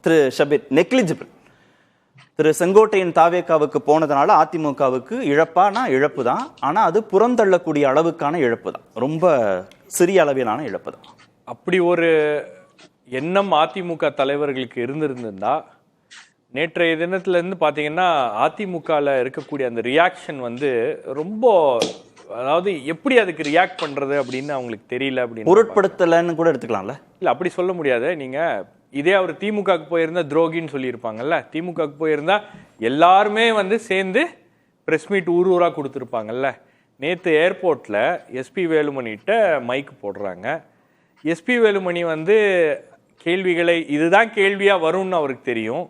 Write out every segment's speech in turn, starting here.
திரு Shabir, negligible. திரு செங்கோட்டையன் தாவேகாவுக்கு போனதுனால அதிமுகவுக்கு இழப்பானா இழப்பு தான், ஆனா அது புறந்தள்ளக்கூடிய அளவுக்கான இழப்பு தான், ரொம்ப சிறிய அளவிலான இழப்பு தான். அப்படி ஒரு எண்ணம் அதிமுக தலைவர்களுக்கு இருந்திருந்தா நேற்றைய தினத்துல இருந்து பாத்தீங்கன்னா அதிமுகல இருக்கக்கூடிய அந்த ரியாக்ஷன் வந்து ரொம்ப, அதாவது எப்படி அதுக்கு ரியாக்ட் பண்றது அப்படின்னு அவங்களுக்கு தெரியல. அப்படின்னு பொருட்படுத்தலன்னு கூட எடுத்துக்கலாம்ல. இல்ல அப்படி சொல்ல முடியாது. நீங்க இதே அவர் திமுகவுக்கு போயிருந்தா துரோகின்னு சொல்லியிருப்பாங்கல்ல, திமுகவுக்கு போயிருந்தா எல்லாருமே வந்து சேர்ந்து பிரஸ் மீட் ஊரா கொடுத்துருப்பாங்கல்ல. நேற்று ஏர்போர்ட்ல எஸ்பி வேலுமணிகிட்ட மைக் போடுறாங்க. எஸ்பி வேலுமணி வந்து கேள்விகளை இதுதான் கேள்வியா வரும்னு அவருக்கு தெரியும்.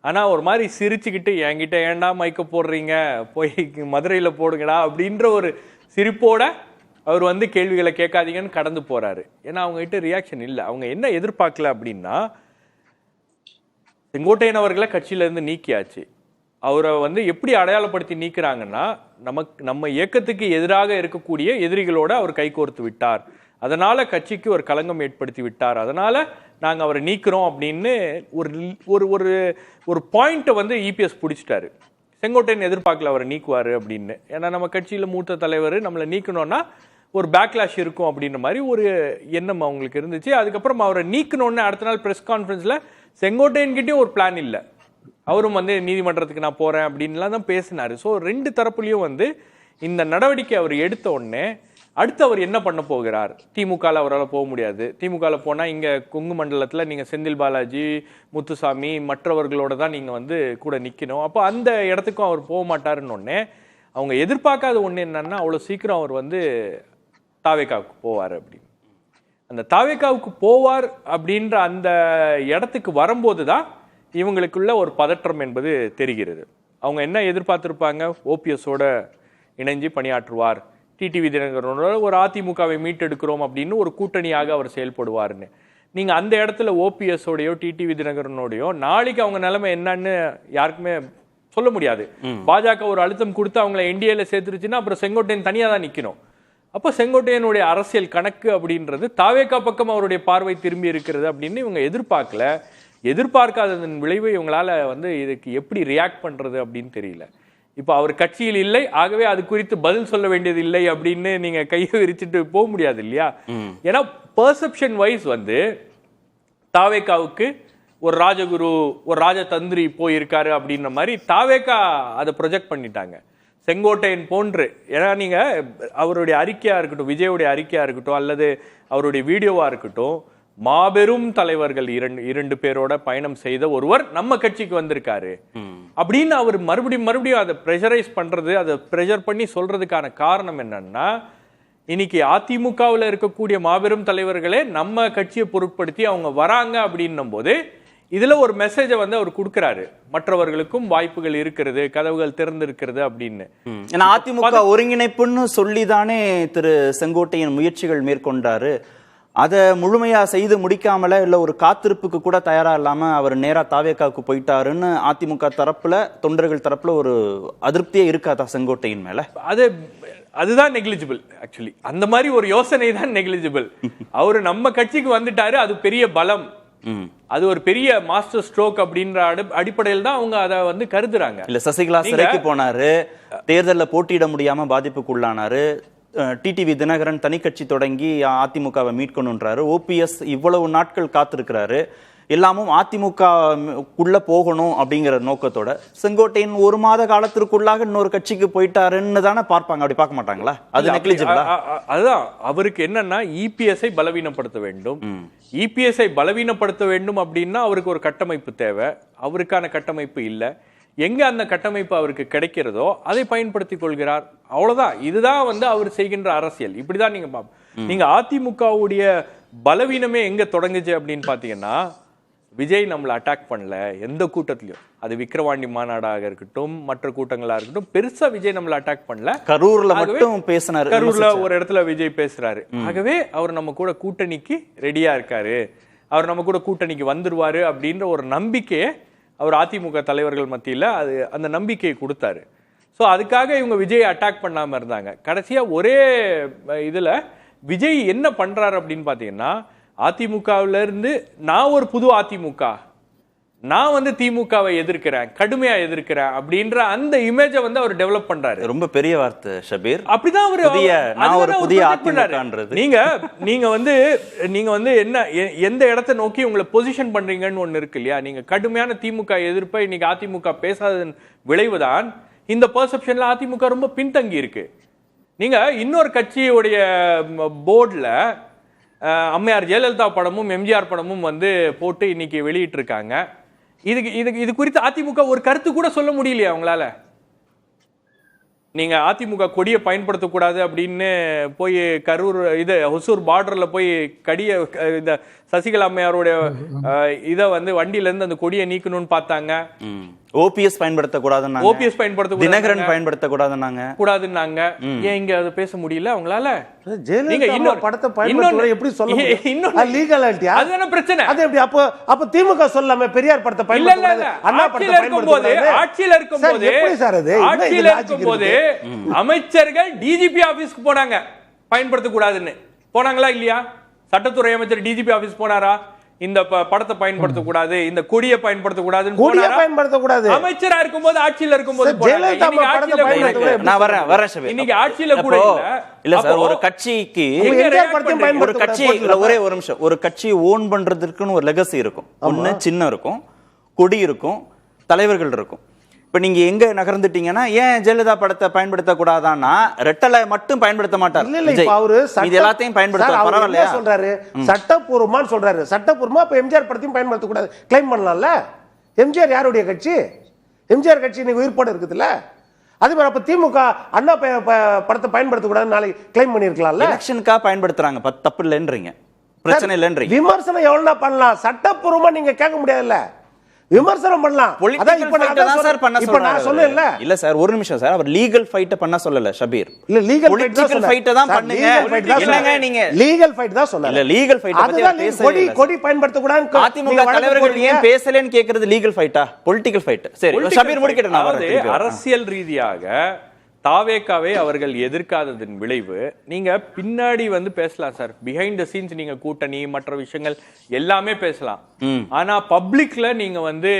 ஆனா ஒரு மாதிரி சிரிச்சுக்கிட்டு என்கிட்ட ஏன்டா மைக்க போடுறீங்க, போய் மதுரையில போடுங்கடா அப்படின்ற ஒரு சிரிப்போட அவர் வந்து கேள்விகளை கேட்காதீங்கன்னு கடந்து போறாரு. ஏன்னா அவங்க கிட்ட ரியாக்ஷன் இல்லை. அவங்க என்ன எதிர்பார்க்கல அப்படின்னா, செங்கோட்டையன் அவர்களை கட்சியில இருந்து நீக்கியாச்சு. அவரை வந்து எப்படி அடையாளப்படுத்தி நீக்கிறாங்கன்னா, நம்ம இயக்கத்துக்கு எதிராக இருக்கக்கூடிய எதிரிகளோட அவர் கைகோர்த்து விட்டார், அதனால கட்சிக்கு ஒரு களங்கம் ஏற்படுத்தி விட்டார், அதனால நாங்க அவரை நீக்கிறோம் அப்படின்னு ஒரு பாயிண்ட்டை வந்து இபிஎஸ் பிடிச்சிட்டாரு. செங்கோட்டையன் எதிர்பார்க்கல அவரை நீக்குவாரு அப்படின்னு. ஏன்னா நம்ம கட்சியில மூத்த தலைவர், நம்மளை நீக்கணும்னா ஒரு பேக்லாஷ் இருக்கும் அப்படின்ற மாதிரி ஒரு எண்ணம் அவங்களுக்கு இருந்துச்சு. அதுக்கப்புறம் அவரை நீக்கணும்னு அடுத்த நாள் பிரஸ் கான்ஃபரன்ஸ்ல செங்கோட்டையன் கிட்டயும் ஒரு பிளான் இல்லை, அவரும் வந்து நீதிமன்றத்துக்கு நான் போறேன் அப்படின்லாம் தான் பேசினாரு. ஸோ ரெண்டு தரப்புலையும் வந்து இந்த நடவடிக்கை அவர் எடுத்த உடனே அடுத்து அவர் என்ன பண்ண போகிறார்? திமுகவில் அவரால் போக முடியாது. திமுகவில் போனால் இங்கே கொங்கு மண்டலத்தில் நீங்கள் செந்தில் பாலாஜி, முத்துசாமி மற்றவர்களோட தான் நீங்கள் வந்து கூட நிற்கணும். அப்போ அந்த இடத்துக்கும் அவர் போக மாட்டாருன்னு ஒன்னே அவங்க எதிர்பார்க்காத ஒன்று என்னன்னா, அவ்வளோ சீக்கிரம் அவர் வந்து தாவேகாவுக்கு போவார் அப்படின்னு. அந்த தாவேகாவுக்கு போவார் அப்படின்ற அந்த இடத்துக்கு வரும்போது தான் இவங்களுக்குள்ள ஒரு பதற்றம் என்பது தெரிகிறது. அவங்க என்ன எதிர்பார்த்திருப்பாங்க? ஓபிஎஸோட இணைஞ்சு பணியாற்றுவார், டிடிவி தினகரனோட ஒரு அதிமுகவை மீட்டெடுக்கிறோம் அப்படின்னு ஒரு கூட்டணியாக அவர் செயல்படுவார்னு. நீங்க அந்த இடத்துல ஓபிஎஸோடையோ டிடிவி தினகரனோடையோ நாளைக்கு அவங்க நிலைமை என்னன்னு யாருக்குமே சொல்ல முடியாது. பாஜக ஒரு அழுத்தம் கொடுத்து அவங்களை என்டிஏல சேர்த்துருச்சுன்னா அப்புறம் செங்கோட்டையன் தனியா தான் நிக்கணும். அப்போ செங்கோட்டையனுடைய அரசியல் கணக்கு அப்படின்றது தாவேகா பக்கம் அவருடைய பார்வை திரும்பி இருக்கிறது அப்படின்னு இவங்க எதிர்பார்க்கல. எதிர்பார்க்காததன் விளைவு இவங்களால வந்து இதுக்கு எப்படி ரியாக்ட் பண்றது அப்படின்னு தெரியல. இப்போ அவர் கட்சியில் இல்லை, ஆகவே அது குறித்து பதில் சொல்ல வேண்டியது இல்லை அப்படின்னு நீங்க கையை விரிச்சிட்டு போக முடியாது இல்லையா? ஏன்னா பெர்செப்ஷன் வைஸ் வந்து தாவேகாவுக்கு ஒரு ராஜகுரு, ஒரு ராஜதந்திரி போயிருக்காரு அப்படின்ற மாதிரி தாவேகா அதை ப்ரொஜெக்ட் பண்ணிட்டாங்க. செங்கோட்டையன் போன்று, ஏன்னா நீங்க அவருடைய அறிக்கையா இருக்கட்டும், விஜயோடைய அறிக்கையா இருக்கட்டும், அல்லது அவருடைய வீடியோவா இருக்கட்டும், மாபெரும் தலைவர்கள் இரண்டு பேரோட பயணம் செய்த ஒருவர் நம்ம கட்சிக்கு வந்திருக்காரு அப்படின்னு அவர் மறுபடியும் அதை பிரஷரைஸ் பண்றது, அதை பிரஷர் பண்ணி சொல்றதுக்கான காரணம் என்னன்னா, இன்னைக்கு அதிமுகவில் இருக்கக்கூடிய மாபெரும் தலைவர்களே நம்ம கட்சியை பொருட்படுத்தி அவங்க வராங்க அப்படின்னும் போது இதுல ஒரு மெசேஜை வந்து அவர் கொடுக்கிறாரு, மற்றவர்களுக்கும் வாய்ப்புகள் இருக்கிறது, கதவுகள் திறந்திருக்கிறது அப்படின்னு. ஏன்னா அதிமுக ஒருங்கிணைப்புன்னு சொல்லிதானே திரு செங்கோட்டையன் முயற்சிகள் மேற்கொண்டாரு. அதை முழுமையா செய்து முடிக்காமல இல்ல ஒரு காத்திருப்புக்கு கூட தயாரா இல்லாம அவர் நேரா தாவேகாவுக்கு போயிட்டாருன்னு அதிமுக தரப்புல, தொண்டர்கள் தரப்புல ஒரு அதிருப்தியே இருக்காதா செங்கோட்டையின் மேல? அதுதான் நெக்லிஜிபிள். ஆக்சுவலி அந்த மாதிரி ஒரு யோசனை தான் நெக்லிஜிபிள். அவரு நம்ம கட்சிக்கு வந்துட்டாரு, அது பெரிய பலம், அது ஒரு பெரிய மாஸ்டர் ஸ்ட்ரோக் அப்படின்ற அடிப்படையில் தான் அவங்க அதை வந்து கருதுறாங்க. இல்ல சசிகலா சிறைக்கு போனாரு, தேர்தலில் போட்டியிட முடியாம பாதிப்புக்குள்ளானாரு, டிடிவி தினகரன் தனி கட்சி தொடங்கி அதிமுகவை மீட்கணுன்றாரு, ஓபிஎஸ் இவ்வளவு நாட்கள் காத்திருக்கிறாரு, எல்லாமும் அதிமுகக்குள்ள போகணும் அப்படிங்கிற நோக்கத்தோட செங்கோட்டையன் ஒரு மாத காலத்திற்குள்ளாக இன்னொரு கட்சிக்கு போயிட்டாருன்னு தானே பார்ப்பாங்க, அப்படி பார்க்க மாட்டாங்களா? அது நெக்லிஜிபிளா? அதுதான் அவருக்கு என்னன்னா, இபிஎஸ்ஐ பலவீனப்படுத்த வேண்டும். இபிஎஸ்ஐ பலவீனப்படுத்த வேண்டும் அப்படின்னா அவருக்கு ஒரு கட்டமைப்பு தேவை. அவருக்கான கட்டமைப்பு இல்லை. எங்க அந்த கட்டமைப்பு அவருக்கு கிடைக்கிறதோ அதை பயன்படுத்திக் கொள்கிறார், அவ்வளவுதான். இதுதான் வந்து அவர் செய்கின்ற அரசியல். இப்படிதான் நீங்க அதிமுகவுடைய பலவீனமே எங்க தொடங்குச்சு அப்படின்னு பாத்தீங்கன்னா, விஜய் நம்மளை அட்டாக் பண்ணல எந்த கூட்டத்திலையும், அது விக்கிரவாண்டி மாநாடாக இருக்கட்டும், மற்ற கூட்டங்களா இருக்கட்டும், பெருசா விஜய் நம்மளை அட்டாக் பண்ணல. கரூர்ல மட்டும் பேசினாரு, கரூர்ல ஒரு இடத்துல விஜய் பேசுறாரு. ஆகவே அவர் நம்ம கூட கூட்டணிக்கு ரெடியா இருக்காரு, அவர் நம்ம கூட கூட்டணிக்கு வந்துருவாரு அப்படின்ற ஒரு நம்பிக்கையை அவர் அதிமுக தலைவர்கள் மத்தியில அந்த நம்பிக்கையை கொடுத்தாரு. ஸோ அதுக்காக இவங்க விஜய் அட்டாக் பண்ணாம இருந்தாங்க. கடைசியா ஒரே இதுல விஜய் என்ன பண்றாரு அப்படின்னு பாத்தீங்கன்னா, அதிமுகவில இருந்து நான் ஒரு புது அதிமுக, நான் வந்து திமுகவை எதிர்க்கிறேன், கடுமையா எதிர்க்கிறேன் அப்படின்ற அந்த இமேஜை வந்து அவர் டெவலப் பண்றாரு. ரொம்ப பெரிய வார்த்தை ஷபீர். அப்படிதான் அவரு புதிய அதிமுகன்றது. நீங்க வந்து என்ன எந்த இடத்தை நோக்கி உங்களை பொசிஷன் பண்றீங்கன்னு ஒண்ணு இருக்கு இல்லையா? நீங்க கடுமையான திமுக எதிர்ப்பை இன்னைக்கு அதிமுக பேசாததன் விளைவுதான் இந்த பெர்செப்ஷன்ல அதிமுக ரொம்ப பின்தங்கி இருக்கு. நீங்க இன்னொரு கட்சியுடைய போர்டுல அம்மையார் ஜெயலலிதா படமும் எம்ஜிஆர் படமும் வந்து போட்டு இன்னைக்கு வெளியிட்டு இருக்காங்க. இது குறித்து அதிமுக ஒரு கருத்து கூட சொல்ல முடியலையா அவங்களால? நீங்க அதிமுக கொடியை பயன்படுத்தக்கூடாது அப்படின்னு போய் கரூர் ஹொசூர் பார்டர்ல போய் இந்த சசிகலா அம்மையாருடைய இதை வந்து வண்டியில இருந்து அந்த கொடியை நீக்கணும்னு பார்த்தாங்க. ஓபிஎஸ் பயன்படுத்தக்கூடாதுன்னாங்க. ஓபிஎஸ் பயன்படுத்தக்கூடாது, தினகரன் பயன்படுத்தக்கூடாதுன்னாங்க. கூடாதுன்னாங்க. ஏன் இங்க அதை பேச முடியல அவங்களால? ஜெயலலிதா படத்தை பயன்படுத்த எப்படி சொல்ல முடியும்? லீகலிட்டியா? அதுதான பிரச்சனை. அது எப்படி? அப்ப திமுக சொல்லாம பெரியார் படத்தை பயன்படுத்தக்கூடாது, அண்ணா படத்தை பயன்படுத்தக்கூடாது. ஆட்சியில இருக்கும்போது எப்படி சார் அது? ஆட்சியில இருக்கும்போது அமைச்சர்கள் டிஜிபி ஆபீஸ்க்கு போனாங்க, பயன்படுத்தக்கூடாதுன்னு போனாங்களா இல்லையா? சட்டத்துறை அமைச்சர் டிஜிபி ஆபீஸ் போனாரா? இந்த படத்தை பயன்படுத்தக்கூடாது, இந்த கொடியை பயன்படுத்தக்கூடாதுன்னு போனாரா? பயன்படுத்தக்கூடாது. அமைச்சரா இருக்கும்போது, ஆட்சியில இருக்கும்போது நான் வரேன். இன்னைக்கு ஆட்சியில கூட இல்ல சார், ஒரு கட்சிக்கு ஒரே ஒரு நிமிஷம், ஒரு கட்சி ஓன் பண்றதுக்குன்னு ஒரு லெகசி இருக்கும். ஒண்ணு சின்ன இருக்கும், கொடி இருக்கும், தலைவர்கள் இருக்கும். இப்ப நீங்க எங்க நகர்ந்துட்டீங்கன்னா, ஏன் ஜெயலலிதா படத்தை பயன்படுத்த கூடாதான்னா ரெட்டலை மட்டும் பயன்படுத்த மாட்டார். இது எல்லாத்தையும் பயன்படுத்த பரவாயில்லையா சொல்றாரு? சட்டப்பூர்வமான்னு சொல்றாரு. சட்டப்பூர்வமா அப்ப எம்ஜிஆர் படத்தையும் பயன்படுத்த கூடாது கிளைம் பண்ணலாம்ல? எம்ஜிஆர் யாருடைய கட்சி? எம்ஜிஆர் கட்சி இன்னைக்கு உயிர்ப்போட இருக்குதுல்ல? அதே மாதிரி அப்ப திமுக அண்ணா படத்தை பயன்படுத்த கூடாது நாளைக்கு கிளைம் பண்ணிருக்கலாம்ல? எலெக்ஷனுக்காக பயன்படுத்துறாங்க, தப்பு இல்லைன்றீங்க, பிரச்சனை இல்லைன்றீங்க. விமர்சனம் எவ்வளவு பண்ணலாம், சட்டப்பூர்வமா நீங்க கேட்க முடியாதுல்ல? விமர்சனம் பண்ணலாம். அதான் இப்ப நான் சொன்னேன்ல. இல்ல சார், ஒரு நிமிஷம் சார், அவர் லீகல் ஃபைட் பண்ண சொல்லல ஷபீர். இல்ல லீகல் ஃபைட் தான் பண்ணுங்க. என்னங்க நீங்க லீகல் ஃபைட் தான் சொன்னீங்க? இல்ல லீகல் ஃபைட் பத்தி பேசல. கொடி பயன்படுத்த கூடாது அதிமுக தலைவர்கள் ஏன் பேசலன்னு கேக்குறது லீகல் ஃபைட்டா பொலிட்டிக்கல் ஃபைட்? சரி ஷபீர் முடிக்கட்டும். நான் அரசியல் ரீதியாக தாவேக்காவை அவர்கள் எதிர்க்காததன் விளைவு நீங்க பின்னாடி வந்து பேசலாம் சார், பிஹைண்ட் த சீன்ஸ் நீங்க கூட்டணி மற்ற விஷயங்கள் எல்லாமே பேசலாம். ஆனா பப்ளிக்ல நீங்க வந்து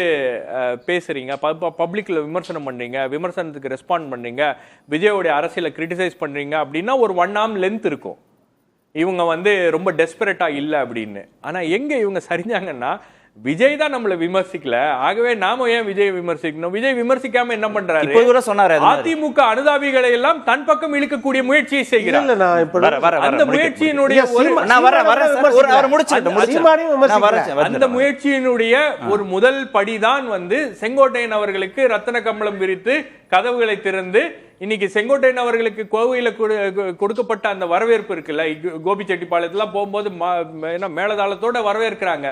பேசுறீங்க, பப்ளிக்ல விமர்சனம் பண்றீங்க, விமர்சனத்துக்கு ரெஸ்பாண்ட் பண்றீங்க, விஜயோடைய அரசியலை கிரிட்டிசைஸ் பண்றீங்க அப்படின்னா ஒரு 1 arm லென்த் இருக்கும். இவங்க வந்து ரொம்ப டெஸ்பரேட்டா இல்ல அப்படின்னு. ஆனா எங்க இவங்க சரிஞ்சாங்கன்னா, விஜய் தான் நம்மள விமர்சிக்கல, ஆகவே நாம ஏன் விஜய் விமர்சிக்கணும்? விஜய் விமர்சிக்காம என்ன பண்றாரு? அதிமுக அனுதாபிகளை எல்லாம் தன் பக்கம் இழுக்கக்கூடிய முயற்சியை செய்கிறார். அந்த முயற்சியினுடைய அந்த முயற்சியினுடைய ஒரு முதல் படிதான் வந்து செங்கோட்டையன் அவர்களுக்கு ரத்தன கம்பளம் விரித்து கதவுகளை திறந்து இன்னைக்கு செங்கோட்டையன் அவர்களுக்கு கோவையில கொடுக்கப்பட்ட அந்த வரவேற்பு இருக்குல்ல, கோபிச்செட்டிப்பாளையத்துல போகும்போது மேலதாளத்தோட வரவேற்கிறாங்க.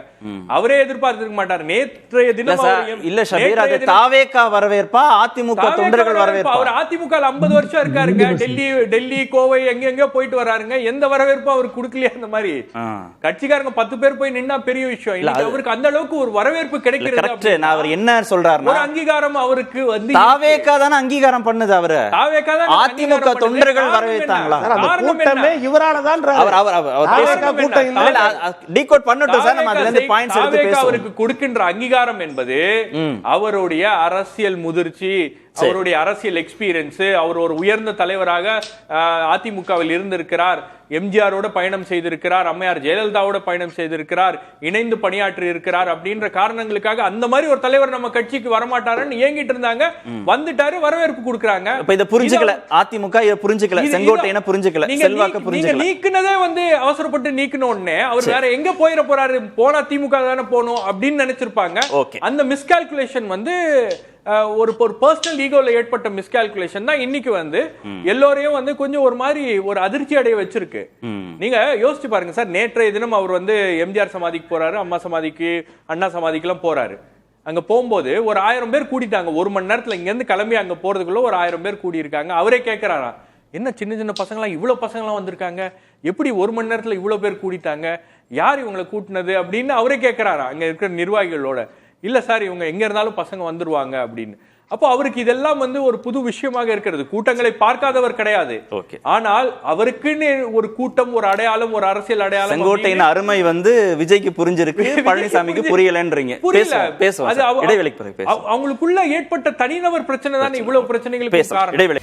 அவரே எதிர்பார்த்திருக்க மாட்டார். நேற்றைய தினம் இல்ல ஷபீர், அது தாவேகா வரவேற்பா அதிமுக தொண்டர்கள் வரவேற்பா? அவர் அதிமுக 50 வருஷம் இருக்காருங்க. டெல்லி கோவை எங்கெங்க போயிட்டு வராருங்க. எந்த வரவேற்பும் அவர் கொடுக்கலையா? அந்த மாதிரி கட்சிக்காரங்க 10 பேர் போய் நின்னா பெரிய விஷயம் இல்ல, அவருக்கு அந்த அளவுக்கு ஒரு வரவேற்பு கிடைக்கிறது. நான் அவர் என்ன சொல்றாருன்னா, ஒரு அங்கீகாரம் அவருக்கு வந்து தாவேகா தான அங்கீகாரம் பண்ணுது. அவரு அதிமுக தொண்டர்கள் வரவேற்றாங்களா? கூட்டமே இவரால தான். டீகோட் பண்ணட்டும் சார், நம்ம அதுல இருந்து பாயிண்ட்ஸ் எடுத்து பேசுவோம். அவருக்கு கொடுக்கின்ற அங்கீகாரம் என்பது அவருடைய அரசியல் முதிர்ச்சி, அவருடைய அரசியல் எக்ஸ்பீரியன்ஸ், அவர் ஒரு உயர்ந்த தலைவராக அதிமுகவில் இருந்திருக்கிறார், எம்ஜிஆரோட பயணம் செய்திருக்கிறார், அம்மையார் ஜெயலலிதாவோட பயணம் செய்திருக்கிறார், இணைந்து பணியாற்றி இருக்கிறார் அப்படின்ற காரணங்களுக்காக அந்த மாதிரி ஒரு தலைவர் நம்ம கட்சிக்கு வரமாட்டாருன்னு ஏங்கிட்டு இருந்தாங்க. வந்துட்டாரு, வரவேற்பு கொடுக்கறாங்க. இப்ப இத புரிஞ்சுக்கல அதிமுக, இத புரிஞ்சுக்கல, செங்கோட்டையனை புரிஞ்சுக்கல, செல்வாக்க புரிஞ்சுக்கல. நீக்குனதே வந்து அவசரப்பட்டு நீக்கின உடனே அவர் வேற எங்க போயிட போறாரு, போனா திமுக தானே போகணும் அப்படின்னு நினைச்சிருப்பாங்க. அந்த மிஸ்கால்குலேஷன் வந்து ஒரு பர்சனல் ஈகோல ஏற்பட்ட மிஸ்கால்குலேஷன் தான் இன்னைக்கு வந்து எல்லோரையும் வந்து கொஞ்சம் ஒரு மாதிரி ஒரு அதிர்ச்சி அடைய வச்சிருக்கு. நீங்க யோசிச்சு பாருங்க சார், நேற்றைய தினம் அவர் வந்து எம்ஜிஆர் சமாதிக்கு போறாரு, அம்மா சமாதிக்கு, அண்ணா சமாதிக்கு எல்லாம் போறாரு. அங்க போகும்போது ஒரு 1000 பேர் கூட்டிட்டாங்க. 1 மணி நேரத்துல இங்க இருந்து கிளம்பி அங்க போறதுக்குள்ள ஒரு 1000 பேர் கூடி இருக்காங்க. அவரே கேட்கிறாரா, என்ன சின்ன சின்ன பசங்களாம் இவ்வளவு பசங்களாம் வந்திருக்காங்க, எப்படி 1 மணி நேரத்துல இவ்வளவு பேர் கூட்டிட்டாங்க, யார் இவங்களை கூட்டினது அப்படின்னு அவரே கேட்கிறாரா அங்க இருக்கிற நிர்வாகிகளோட. இல்ல சார், இவங்க எங்க இருந்தாலும் பசங்க வந்துருவாங்க அப்படின்னு. அப்போ அவருக்கு இதெல்லாம் வந்து ஒரு புது விஷயமாக இருக்கிறது. கூட்டங்களை பார்க்காதவர் கிடையாது. ஓகே. ஆனால் அவருக்குன்னு ஒரு கூட்டம், ஒரு அடையாளம், ஒரு அரசியல் அடையாளம். செங்கோட்டையின் அருமை வந்து விஜய்க்கு புரிஞ்சிருக்கு, பழனிசாமிக்கு புரியலன்றீங்க. பேசுவோம். இடைவேளைக்கு பிறகு பேசுவோம். அவங்களுக்குள்ள ஏற்பட்ட தனிநபர் பிரச்சனை தான் இவ்வளவு பிரச்சனைகளுக்கு காரணம். இடைவேளை.